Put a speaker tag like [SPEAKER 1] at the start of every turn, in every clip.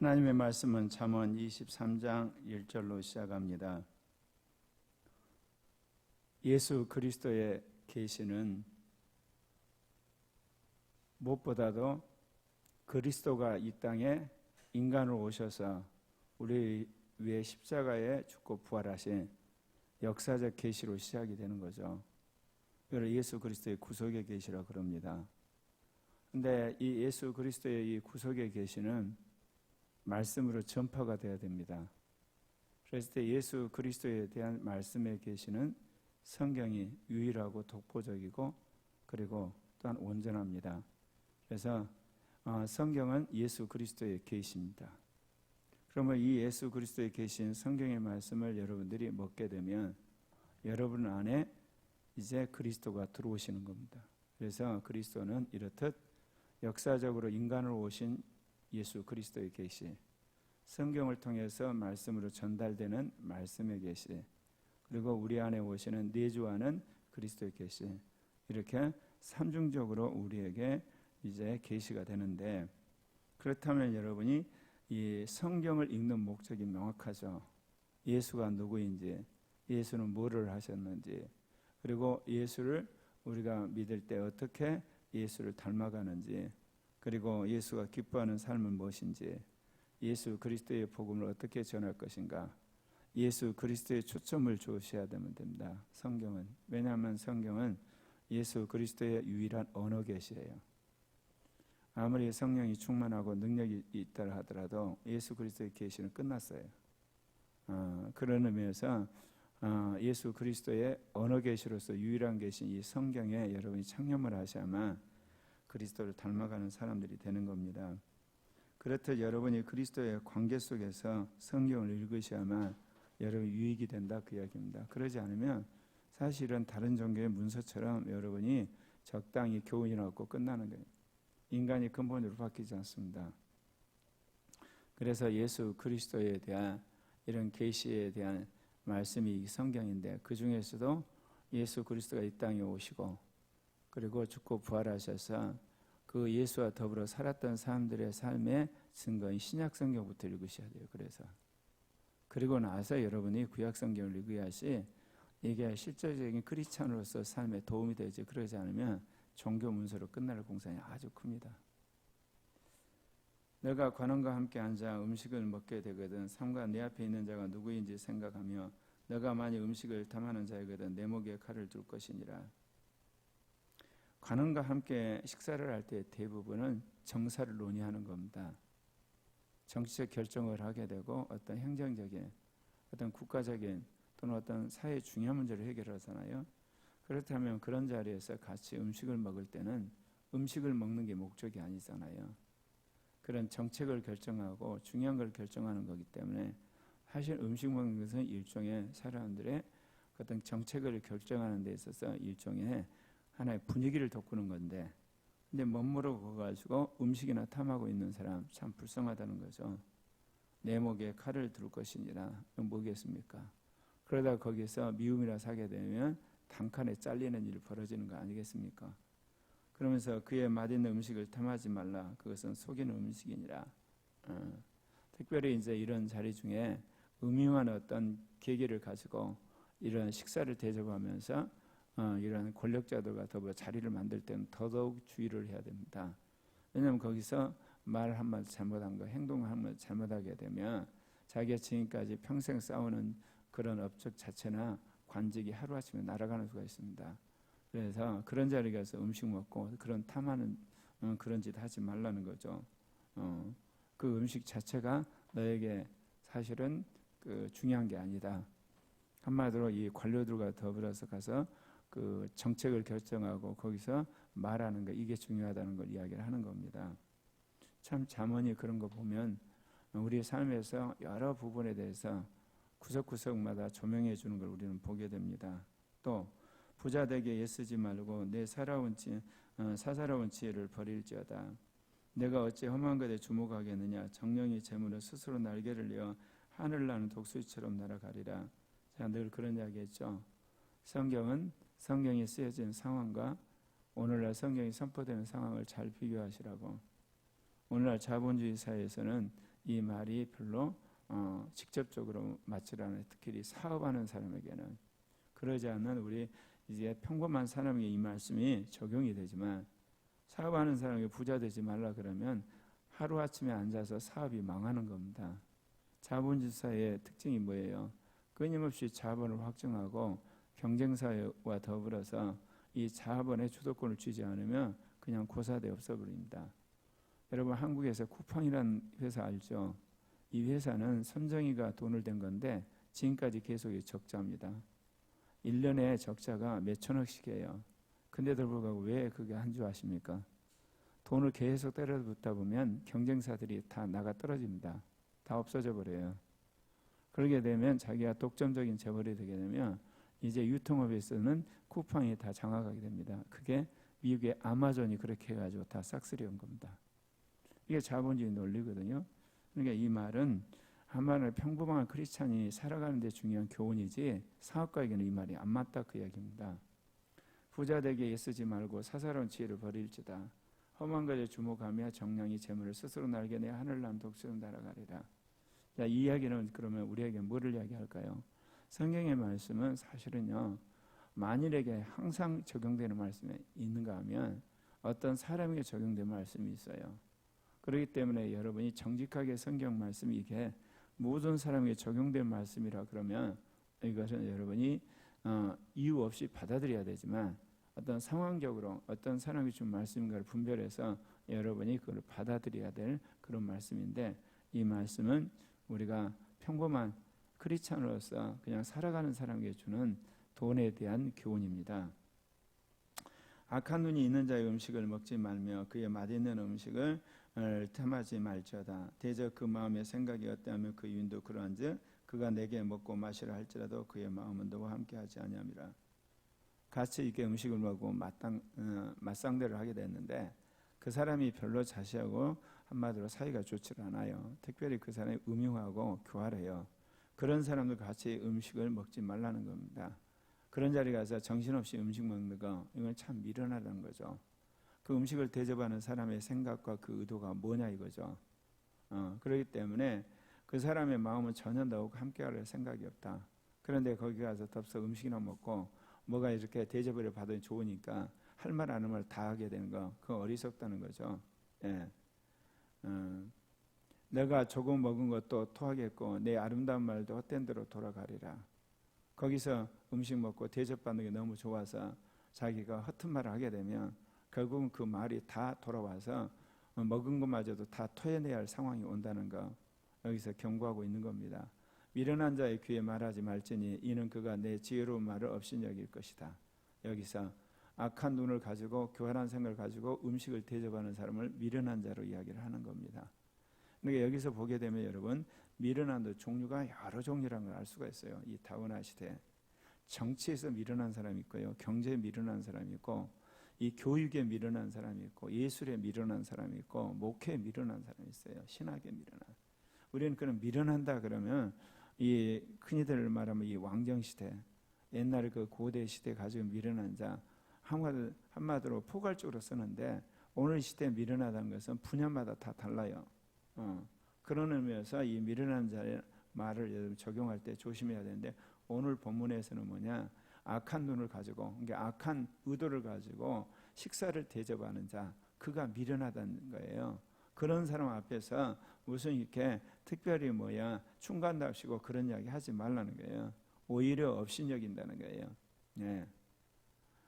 [SPEAKER 1] 하나님의 말씀은 잠언 23장 1절로 시작합니다. 예수 그리스도의 계시는 무엇보다도 그리스도가 이 땅에 인간으로 오셔서 우리 위해 십자가에 죽고 부활하신 역사적 계시로 시작이 되는 거죠. 이걸 예수 그리스도의 구속의 계시라고 그럽니다. 그런데 이 예수 그리스도의 이 구속의 계시는 말씀으로 전파가 되어야 됩니다. 그랬을 때 예수 그리스도에 대한 말씀의 계시는 성경이 유일하고 독보적이고 그리고 또한 온전합니다. 그래서 성경은 예수 그리스도의 계시입니다. 그러면 이 예수 그리스도의 계신 성경의 말씀을 여러분들이 먹게 되면 여러분 안에 이제 그리스도가 들어오시는 겁니다. 그래서 그리스도는 이렇듯 역사적으로 인간으로 오신 예수 그리스도의 계시, 성경을 통해서 말씀으로 전달되는 말씀의 계시, 그리고 우리 안에 오시는 내주하는 그리스도의 계시, 이렇게 삼중적으로 우리에게 이제 계시가 되는데, 그렇다면 여러분이 이 성경을 읽는 목적이 명확하죠. 예수가 누구인지, 예수는 뭐를 하셨는지, 그리고 예수를 우리가 믿을 때 어떻게 예수를 닮아가는지, 그리고 예수가 기뻐하는 삶은 무엇인지, 예수 그리스도의 복음을 어떻게 전할 것인가, 예수 그리스도의 초점을 주셔야 됩니다. 성경은. 왜냐하면 성경은 예수 그리스도의 유일한 언어 계시예요. 아무리 성령이 충만하고 능력이 있다 하더라도 예수 그리스도의 계시는 끝났어요. 그런 의미에서 예수 그리스도의 언어 계시로서 유일한 계신 이 성경에 여러분이 창념을 하셔야만 그리스도를 닮아가는 사람들이 되는 겁니다. 그렇듯 여러분이 그리스도의 관계 속에서 성경을 읽으셔야만 여러분이 유익이 된다, 그 이야기입니다. 그러지 않으면 사실은 다른 종교의 문서처럼 여러분이 적당히 교훈이나 얻고 끝나는 거예요. 인간이 근본적으로 바뀌지 않습니다. 그래서 예수 그리스도에 대한 이런 계시에 대한 말씀이 성경인데, 그 중에서도 예수 그리스도가 이 땅에 오시고 그리고 죽고 부활하셔서 그 예수와 더불어 살았던 사람들의 삶의 증거인 신약 성경부터 읽으셔야 돼요. 그리고 나서 여러분이 구약 성경을 읽어야지 이게 실제적인 크리스찬으로서 삶에 도움이 되지. 그러지 않으면 종교 문서로 끝날 공산이 아주 큽니다. 내가 관원과 함께 앉아 음식을 먹게 되거든 삼가 내 앞에 있는 자가 누구인지 생각하며 내가 만약 음식을 탐하는 자이거든 내 목에 칼을 둘 것이니라. 관원과 함께 식사를 할 때 대부분은 정사를 논의하는 겁니다. 정치적 결정을 하게 되고 어떤 행정적인, 어떤 국가적인 또는 어떤 사회 중요한 문제를 해결하잖아요. 그렇다면 그런 자리에서 같이 음식을 먹을 때는 음식을 먹는 게 목적이 아니잖아요. 그런 정책을 결정하고 중요한 걸 결정하는 거기 때문에 사실 음식 먹는 것은 일종의 사람들의 어떤 정책을 결정하는 데 있어서 일종의 하나의 분위기를 돋구는 건데, 근데 멋모르고 가지고 음식이나 탐하고 있는 사람 참 불쌍하다는 거죠. 내 목에 칼을 둘 것이니라. 뭐겠습니까? 그러다 거기서 미움이라 사게 되면 단칸에 잘리는 일이 벌어지는 거 아니겠습니까? 그러면서 그의 맛있는 음식을 탐하지 말라. 그것은 속이는 음식이니라. 특별히 이제 이런 자리 중에 음흉한 어떤 계기를 가지고 이런 식사를 대접하면서 이런 권력자들과 더불어 자리를 만들 때는 더더욱 주의를 해야 됩니다. 왜냐하면 거기서 말 한마디 잘못한 거, 행동 한마디 잘못하게 되면 자기가 지금까지 평생 싸우는 그런 업적 자체나 관직이 하루아침에 날아가는 수가 있습니다. 그래서 그런 자리에 가서 음식 먹고 그런 탐하는 그런 짓 하지 말라는 거죠. 그 음식 자체가 너에게 사실은 그 중요한 게 아니다. 한마디로 이 관료들과 더불어서 가서 그 정책을 결정하고 거기서 말하는 거, 이게 중요하다는 걸 이야기를 하는 겁니다. 참 잠언이 그런 거 보면 우리 삶에서 여러 부분에 대해서 구석구석마다 조명해 주는 걸 우리는 보게 됩니다. 또 부자 되게 애쓰지 말고 내 사사로운 지혜를 버릴지어다. 내가 어찌 험한 것에 주목하겠느냐. 정령이 재물은 스스로 날개를 내어 하늘을 나는 독수리처럼 날아가리라. 제가 늘 그런 이야기 했죠. 성경이 쓰여진 상황과 오늘날 성경이 선포되는 상황을 잘 비교하시라고. 오늘날 자본주의 사회에서는 이 말이 별로 직접적으로 맞지 않아요. 특히 사업하는 사람에게는. 그러지 않는 우리 이제 평범한 사람에게 이 말씀이 적용이 되지만, 사업하는 사람에게 부자 되지 말라 그러면 하루아침에 앉아서 사업이 망하는 겁니다. 자본주의 사회의 특징이 뭐예요? 끊임없이 자본을 확정하고 경쟁사회와 더불어서 이 자본의 주도권을 쥐지 않으면 그냥 고사돼 없어버립니다. 여러분, 한국에서 쿠팡이라는 회사 알죠? 이 회사는 선정이가 돈을 댄 건데 지금까지 계속 적자입니다. 1년에 적자가 몇천억씩이에요. 근데도 불구하고 왜 그게 한 줄 아십니까? 돈을 계속 때려붓다 보면 경쟁사들이 다 나가 떨어집니다. 다 없어져 버려요. 그러게 되면 자기가 독점적인 재벌이 되게 되면 이제 유통업에서는 쿠팡이 다 장악하게 됩니다. 그게 미국의 아마존이 그렇게 해가지고 다 싹쓸이 온 겁니다. 이게 자본주의 논리거든요. 그러니까 이 말은 한마디로 평범한 크리스찬이 살아가는 데 중요한 교훈이지 사업가에게는 이 말이 안 맞다 그 이야기입니다. 부자 되게 애쓰지 말고 사사로운 지혜를 버릴지다. 험한 것에 주목하며 정량이 재물을 스스로 날개내 하늘 난 독수리 날아가리라. 자, 이 이야기는 그러면 우리에게 뭐를 이야기할까요? 성경의 말씀은 사실은요, 만일에게 항상 적용되는 말씀이 있는가 하면 어떤 사람에게 적용된 말씀이 있어요. 그렇기 때문에 여러분이 정직하게 성경 말씀이 이게 모든 사람에게 적용된 말씀이라 그러면 이것은 여러분이 이유 없이 받아들여야 되지만, 어떤 상황적으로 어떤 사람이 준 말씀인가를 분별해서 여러분이 그걸 받아들여야 될 그런 말씀인데, 이 말씀은 우리가 평범한 크리스찬으로서 그냥 살아가는 사람에게 주는 돈에 대한 교훈입니다. 악한 눈이 있는 자의 음식을 먹지 말며 그의 맛있는 음식을 탐하지 말지어다. 대저 그 마음의 생각이 어떠하면 그 유인도 그러한즉 그가 내게 먹고 마시라 할지라도 그의 마음은 너와 함께하지 아니함이라. 같이 이렇게 음식을 먹고 맞상대를 하게 됐는데 그 사람이 별로 자시하고 한마디로 사이가 좋지 않아요. 특별히 그 사람이 음흉하고 교활해요. 그런 사람들 같이 음식을 먹지 말라는 겁니다. 그런 자리 가서 정신없이 음식 먹는 거, 이건 참 미련하다는 거죠. 그 음식을 대접하는 사람의 생각과 그 의도가 뭐냐 이거죠. 그렇기 때문에 그 사람의 마음은 전혀 너하고 함께할 생각이 없다. 그런데 거기 가서 덥석 음식이나 먹고 뭐가 이렇게 대접을 받으니 좋으니까 할 말 안 할 말 다 하게 되는 거, 그거 어리석다는 거죠. 예. 내가 조금 먹은 것도 토하겠고 내 아름다운 말도 헛된 대로 돌아가리라. 거기서 음식 먹고 대접받는 게 너무 좋아서 자기가 허튼 말을 하게 되면 결국은 그 말이 다 돌아와서 먹은 것마저도 다 토해내야 할 상황이 온다는 거, 여기서 경고하고 있는 겁니다. 미련한 자의 귀에 말하지 말지니 이는 그가 내 지혜로운 말을 없인 여길 것이다. 여기서 악한 눈을 가지고 교활한 생각을 가지고 음식을 대접하는 사람을 미련한 자로 이야기를 하는 겁니다. 그러니까 여기서 보게 되면 여러분, 미련한 종류가 여러 종류라는 걸 알 수가 있어요. 이 다원화 시대 정치에서 미련한 사람이 있고요, 경제에 미련한 사람이 있고, 이 교육에 미련한 사람이 있고, 예술에 미련한 사람이 있고, 목회에 미련한 사람이 있어요. 신학에 미련한. 우리는 그런 미련한다 그러면 이 흔히들 말하면 이 왕정 시대, 옛날 그 고대 시대 가지고 미련한 자, 한마디로 포괄적으로 쓰는데, 오늘 시대에 미련하다는 것은 분야마다 다 달라요. 그런 의미에서 이 미련한 자의 말을 여러분 적용할 때 조심해야 되는데, 오늘 본문에서는 뭐냐, 악한 눈을 가지고, 그러니까 악한 의도를 가지고 식사를 대접하는 자, 그가 미련하다는 거예요. 그런 사람 앞에서 무슨 이렇게 특별히 충간답시고 그런 이야기 하지 말라는 거예요. 오히려 업신여긴다는 거예요. 네.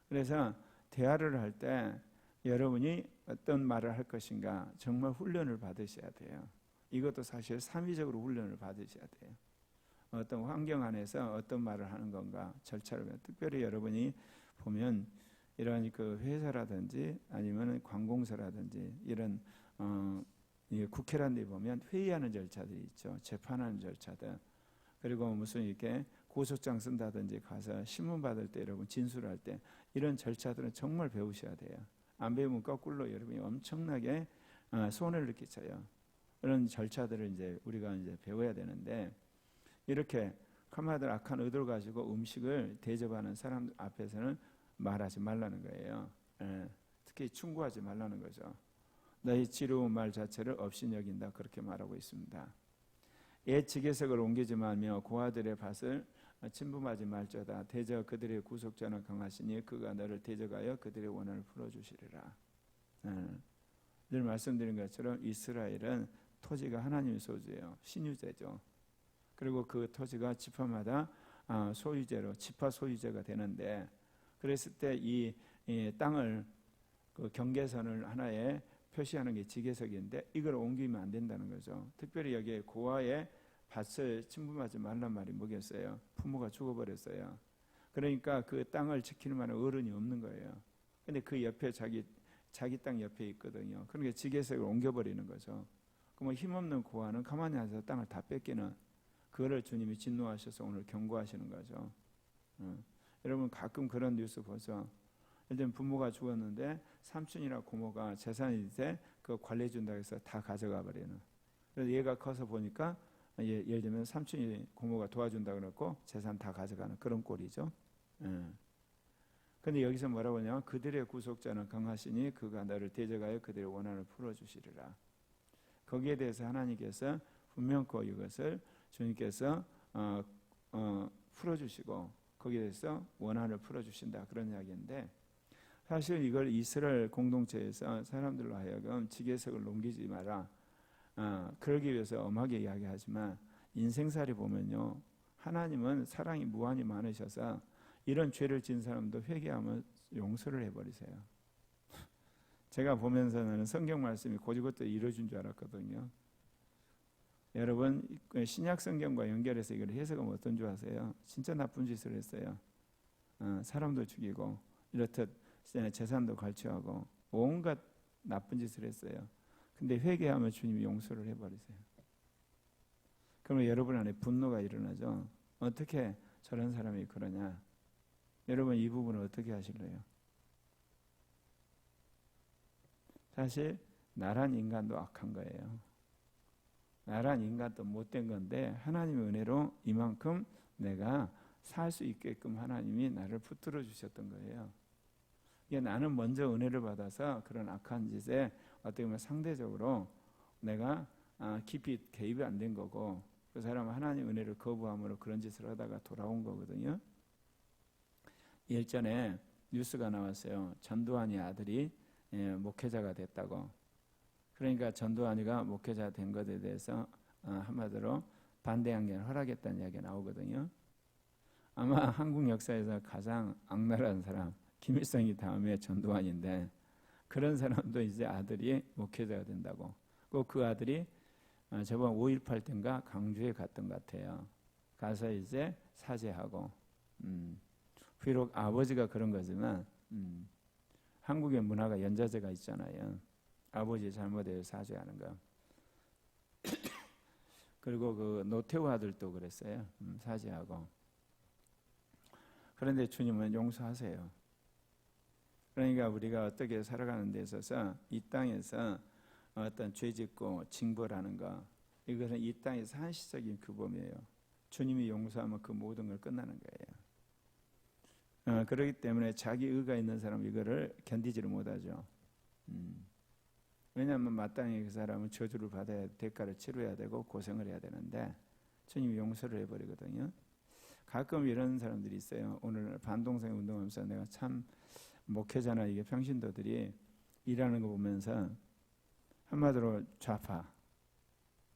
[SPEAKER 1] 그래서 대화를 할 때 여러분이 어떤 말을 할 것인가 정말 훈련을 받으셔야 돼요. 이것도 사실 삼위적으로 훈련을 받으셔야 돼요. 어떤 환경 안에서 어떤 말을 하는 건가 절차를, 특별히 여러분이 보면 이런 그 회사라든지 아니면 관공서라든지 이런 국회라는 데 보면 회의하는 절차들이 있죠. 재판하는 절차들. 그리고 무슨 이렇게 고소장 쓴다든지 가서 신문 받을 때 여러분 진술할 때 이런 절차들은 정말 배우셔야 돼요. 안 배우면 거꾸로 여러분이 엄청나게 손해를 끼쳐요. 그런 절차들을 이제 우리가 이제 배워야 되는데, 이렇게 한마디로 악한 의도를 가지고 음식을 대접하는 사람 앞에서는 말하지 말라는 거예요. 특히 충고하지 말라는 거죠. 너희 지루운 말 자체를 없인 여긴다. 그렇게 말하고 있습니다. 옛 지계석을 옮기지 말며 고아들의 밭을 침범하지 말자다. 대저 그들의 구속자는 강하시니 그가 너를 대적하여 그들의 원한을 풀어주시리라. 늘 말씀드린 것처럼 이스라엘은 토지가 하나님의 소유예요. 신유제죠. 그리고 그 토지가 지파마다 소유제로 지파 소유제가 되는데, 그랬을 때 이 땅을 그 경계선을 하나에 표시하는 게 지계석인데 이걸 옮기면 안 된다는 거죠. 특별히 여기에 고아의 밭을 침범하지 말란 말이 뭐겠어요? 부모가 죽어버렸어요. 그러니까 그 땅을 지키는 만한 어른이 없는 거예요. 근데 그 옆에 자기 땅 옆에 있거든요. 그러니까 지계석을 옮겨버리는 거죠. 그러면 힘없는 고아는 가만히 앉아서 땅을 다 뺏기는, 그거를 주님이 진노하셔서 오늘 경고하시는 거죠. 여러분 가끔 그런 뉴스 보죠. 예를 들면 부모가 죽었는데 삼촌이나 고모가 재산이 돼 그거 관리해 준다고 해서 다 가져가 버리는. 그래서 얘가 커서 보니까 예를 들면 삼촌이 고모가 도와준다고 그랬고 재산 다 가져가는 그런 꼴이죠. 근데 여기서 뭐라고 하냐면 그들의 구속자는 강하시니 그가 너를 대적하여 그들의 원한을 풀어주시리라. 거기에 대해서 하나님께서 분명코 이것을 주님께서 풀어주시고 거기에 대해서 원한을 풀어주신다, 그런 이야기인데, 사실 이걸 이스라엘 공동체에서 사람들로 하여금 지계석을 넘기지 마라, 그러기 위해서 엄하게 이야기하지만 인생살이 보면요, 하나님은 사랑이 무한히 많으셔서 이런 죄를 진 사람도 회개하면 용서를 해버리세요. 제가 보면서는 성경 말씀이 곧이것도 이루어진 줄 알았거든요. 여러분 신약 성경과 연결해서 이걸 해석하면 어떤 줄 아세요? 진짜 나쁜 짓을 했어요. 사람도 죽이고 이렇듯 재산도 갈취하고 온갖 나쁜 짓을 했어요. 근데 회개하면 주님이 용서를 해버리세요. 그러면 여러분 안에 분노가 일어나죠. 어떻게 저런 사람이 그러냐? 여러분 이 부분을 어떻게 하실래요? 사실 나란 인간도 악한 거예요. 나란 인간도 못된 건데 하나님의 은혜로 이만큼 내가 살 수 있게끔 하나님이 나를 붙들어 주셨던 거예요. 이게 나는 먼저 은혜를 받아서 그런 악한 짓에 어떻게 보면 상대적으로 내가 깊이 개입이 안 된 거고, 그 사람은 하나님 은혜를 거부함으로 그런 짓을 하다가 돌아온 거거든요. 일전에 뉴스가 나왔어요. 전두환이 아들이 목회자가 됐다고. 그러니까 전두환이가 목회자 된 것에 대해서 한마디로 반대한 게 허락했다는 이야기가 나오거든요. 아마 한국 역사에서 가장 악랄한 사람 김일성이 다음에 전두환인데, 그런 사람도 이제 아들이 목회자가 된다고. 그 아들이 저번 5.18 때인가 강주에 갔던 것 같아요. 가서 이제 사죄하고, 비록 아버지가 그런 거지만 한국의 문화가 연좌제가 있잖아요. 아버지 잘못에 사죄하는 거. 그리고 그 노태우 아들도 그랬어요. 사죄하고. 그런데 주님은 용서하세요. 그러니까 우리가 어떻게 살아가는 데 있어서 이 땅에서 어떤 죄짓고 징벌하는 거, 이것은 이 땅에서 한시적인 규범이에요. 주님이 용서하면 그 모든 걸 끝나는 거예요. 그렇기 때문에 자기 의가 있는 사람은 이거를 견디지를 못하죠. 왜냐하면 마땅히 그 사람은 저주를 받아야, 대가를 치러야 되고 고생을 해야 되는데 주님이 용서를 해버리거든요. 가끔 이런 사람들이 있어요. 오늘 반동성 운동하면서 내가 참 목회자나 이게 평신도들이 일하는 거 보면서 한마디로 좌파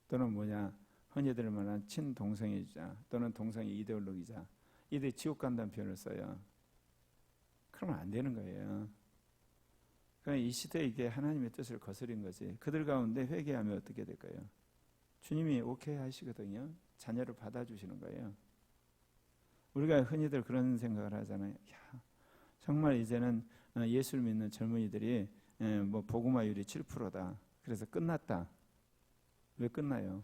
[SPEAKER 1] 또는 흔히들 말하는 친동성애자 또는 동성애 이데올로기자, 이들이 지옥 간다는 표현을 써요. 그러면 안 되는 거예요. 그러니까 이 시대에 이게 하나님의 뜻을 거스린 거지. 그들 가운데 회개하면 어떻게 될까요? 주님이 오케이 하시거든요. 자녀를 받아주시는 거예요. 우리가 흔히들 그런 생각을 하잖아요. 야, 정말 이제는 예수를 믿는 젊은이들이 복음화율이 7%다. 그래서 끝났다. 왜 끝나요?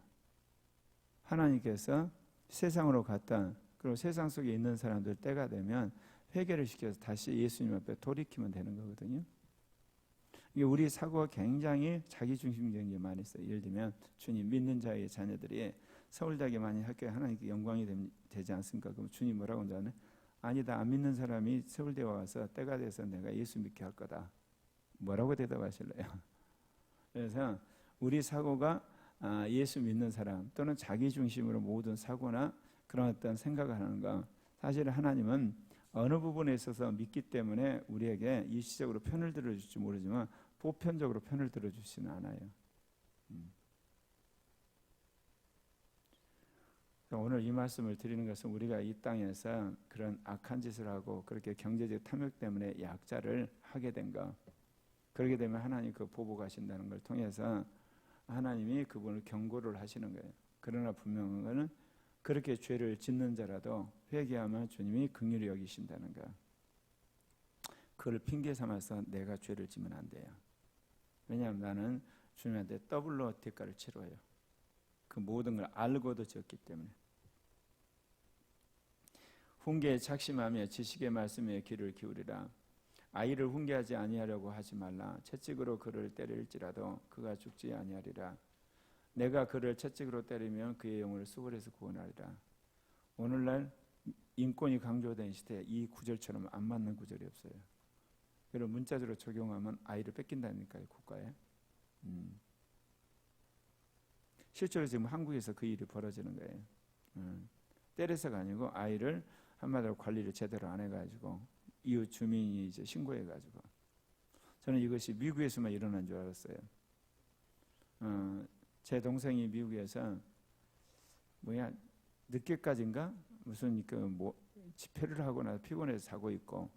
[SPEAKER 1] 하나님께서 세상으로 갔다. 그리고 세상 속에 있는 사람들 때가 되면 회개를 시켜서 다시 예수님 앞에 돌이키면 되는 거거든요. 이게 우리 사고가 굉장히 자기중심적인 게 많이 있어요. 예를 들면 주님 믿는 자의 자녀들이 서울대학에 많이 학교에 하나님께 영광이 되지 않습니까? 그럼 주님 뭐라고 하잖아요? 아니다, 안 믿는 사람이 서울대 와서 때가 돼서 내가 예수 믿게 할 거다. 뭐라고 대답하실래요? 그래서 우리 사고가 예수 믿는 사람 또는 자기 중심으로 모든 사고나 그런 어떤 생각을 하는 거, 사실 하나님은 어느 부분에 있어서 믿기 때문에 우리에게 일시적으로 편을 들어줄지 모르지만 보편적으로 편을 들어주지는 않아요. 오늘 이 말씀을 드리는 것은 우리가 이 땅에서 그런 악한 짓을 하고 그렇게 경제적 탐욕 때문에 약자를 하게 된 것, 그렇게 되면 하나님 그 보복하신다는 걸 통해서 하나님이 그분을 경고를 하시는 거예요. 그러나 분명한 것은 그렇게 죄를 짓는 자라도 회개하면 주님이 긍휼히 여기신다는 것. 그걸 핑계 삼아서 내가 죄를 지면 안 돼요. 왜냐하면 나는 주님한테 더블로 대가를 치러요. 그 모든 걸 알고도 지었기 때문에. 훈계에 착심하며 지식의 말씀에 귀를 기울이라. 아이를 훈계하지 아니하려고 하지 말라. 채찍으로 그를 때릴지라도 그가 죽지 아니하리라. 내가 그를 채찍으로 때리면 그의 영혼을 수월해서 구원하리라. 오늘날 인권이 강조된 시대에 이 구절처럼 안 맞는 구절이 없어요. 여러분 문자적으로 적용하면 아이를 뺏긴다니까요, 국가에. 실제로 지금 한국에서 그 일이 벌어지는 거예요. 때려서가 아니고 아이를 한마디로 관리를 제대로 안 해가지고 이웃 주민이 이제 신고해가지고. 저는 이것이 미국에서만 일어난 줄 알았어요. 제 동생이 미국에서 늦게까지인가 무슨 집회를 하고 나서 피곤해서 자고 있고,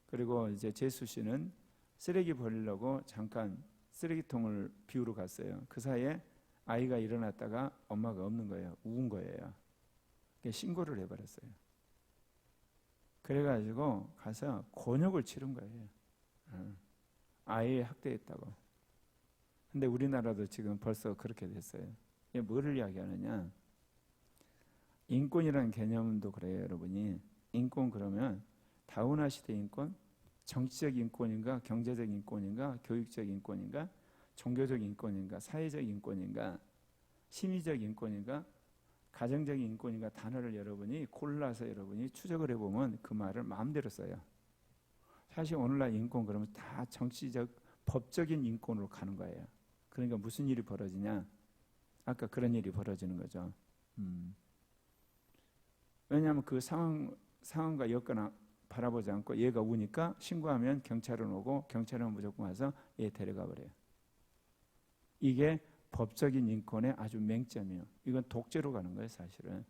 [SPEAKER 1] 그리고 이제 제수 씨는 쓰레기 버리려고 잠깐 쓰레기통을 비우러 갔어요. 그 사이에 아이가 일어났다가 엄마가 없는 거예요. 우은 거예요. 신고를 해버렸어요. 그래가지고 가서 곤욕을 치른 거예요. 아이 학대했다고. 근데 우리나라도 지금 벌써 그렇게 됐어요. 이게 뭐를 이야기하느냐? 인권이라는 개념도 그래요, 여러분이. 인권 그러면 다운화 시대 인권, 정치적 인권인가, 경제적 인권인가, 교육적 인권인가, 종교적 인권인가, 사회적 인권인가, 심리적 인권인가, 가정적 인권인가, 단어를 여러분이 골라서 여러분이 추적을 해보면 그 말을 마음대로 써요. 사실 오늘날 인권 그러면 다 정치적, 법적인 인권으로 가는 거예요. 그러니까 무슨 일이 벌어지냐? 아까 그런 일이 벌어지는 거죠. 왜냐하면 그 상황과 여건을 바라보지 않고 얘가 우니까 신고하면 경찰은 오고 경찰은 무조건 와서 얘 데려가 버려요. 이게 법적인 인권의 아주 맹점이에요. 이건 독재로 가는 거예요, 사실은.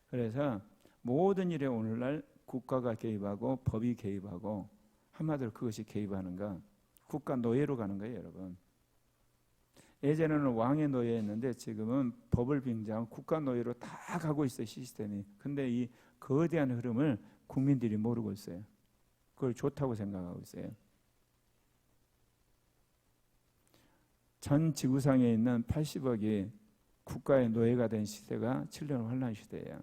[SPEAKER 1] 그래서 모든 일에 오늘날 국가가 개입하고 법이 개입하고, 한마디로 그것이 개입하는 거, 국가 노예로 가는 거예요, 여러분. 예전에는 왕의 노예였는데 지금은 법을 빙자한 국가 노예로 다 가고 있어요, 시스템이. 근데 이 거대한 흐름을 국민들이 모르고 있어요. 그걸 좋다고 생각하고 있어요. 전 지구상에 있는 80억이 국가의 노예가 된 시대가 7년 환란 시대예요.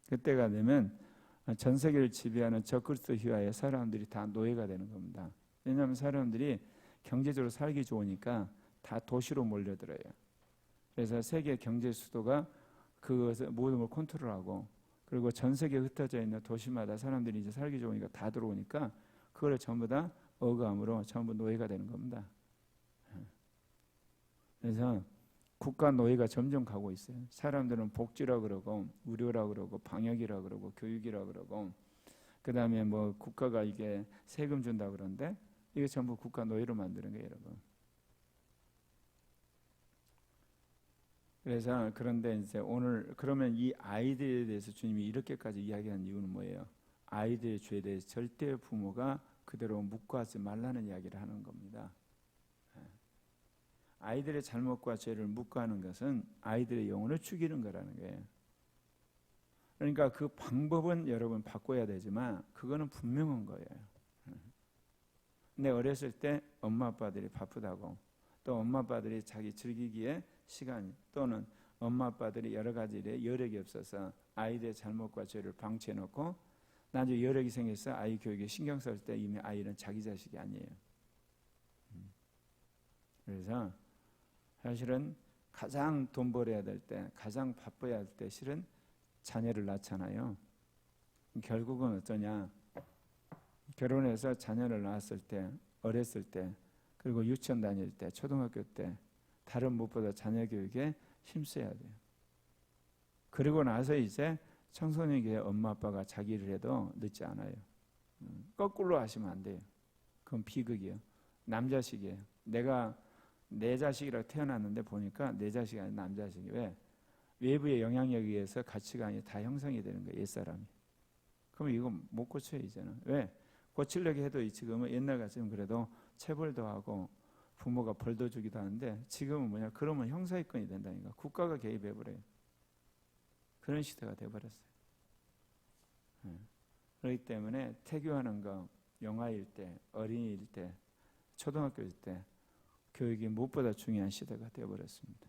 [SPEAKER 1] 그때가 되면 전 세계를 지배하는 적그리스도교회의 사람들이 다 노예가 되는 겁니다. 왜냐하면 사람들이 경제적으로 살기 좋으니까 다 도시로 몰려들어요. 그래서 세계 경제 수도가 그것을 모든 걸 컨트롤하고, 그리고 전 세계에 흩어져 있는 도시마다 사람들이 이제 살기 좋으니까 다 들어오니까 그걸 전부 다 억압으로 전부 노예가 되는 겁니다. 그래서 국가 노예가 점점 가고 있어요. 사람들은 복지라 그러고 의료라 그러고 방역이라 그러고 교육이라 그러고, 그 다음에 뭐 국가가 이게 세금 준다 그러는데 이게 전부 국가 노예로 만드는 거예요, 여러분. 그래서 그런데 이제 오늘 그러면 이 아이들에 대해서 주님이 이렇게까지 이야기한 이유는 뭐예요? 아이들의 죄에 대해서 절대 부모가 그대로 묵과하지 말라는 이야기를 하는 겁니다. 아이들의 잘못과 죄를 묵과하는 것은 아이들의 영혼을 죽이는 거라는 거예요. 그러니까 그 방법은 여러분 바꿔야 되지만 그거는 분명한 거예요. 근데 어렸을 때 엄마 아빠들이 바쁘다고, 또 엄마 아빠들이 자기 즐기기에 시간, 또는 엄마 아빠들이 여러 가지 일에 여력이 없어서 아이들의 잘못과 죄를 방치해놓고 나중에 여력이 생겨서 아이 교육에 신경 쓸 때 이미 아이는 자기 자식이 아니에요. 그래서 사실은 가장 돈 벌어야 될 때, 가장 바빠야 할 때 실은 자녀를 낳잖아요. 결국은 어떠냐? 결혼해서 자녀를 낳았을 때, 어렸을 때, 그리고 유치원 다닐 때, 초등학교 때 다른 무엇보다 자녀 교육에 힘써야 돼요. 그리고 나서 이제 청소년기에 엄마 아빠가 자기 일을 해도 늦지 않아요. 거꾸로 하시면 안 돼요. 그건 비극이에요. 남자식이에요. 내가 내 자식이라고 태어났는데 보니까 내 자식이 아니라 남자식이. 왜? 외부의 영향력에 의해서 가치관이 다 형성이 되는 거예요. 옛사람이. 그럼 이거 못 고쳐요 이제는. 왜? 고치려고 해도 지금은 옛날 같으면 그래도 체벌도 하고 부모가 벌도 주기도 하는데 지금은 뭐냐? 그러면 형사입건이 된다니까. 국가가 개입해버려요. 그런 시대가 돼버렸어요. 그렇기 때문에 태교하는 거 영아일 때, 어린이일 때, 초등학교일 때 교육이 무엇보다 중요한 시대가 되어버렸습니다.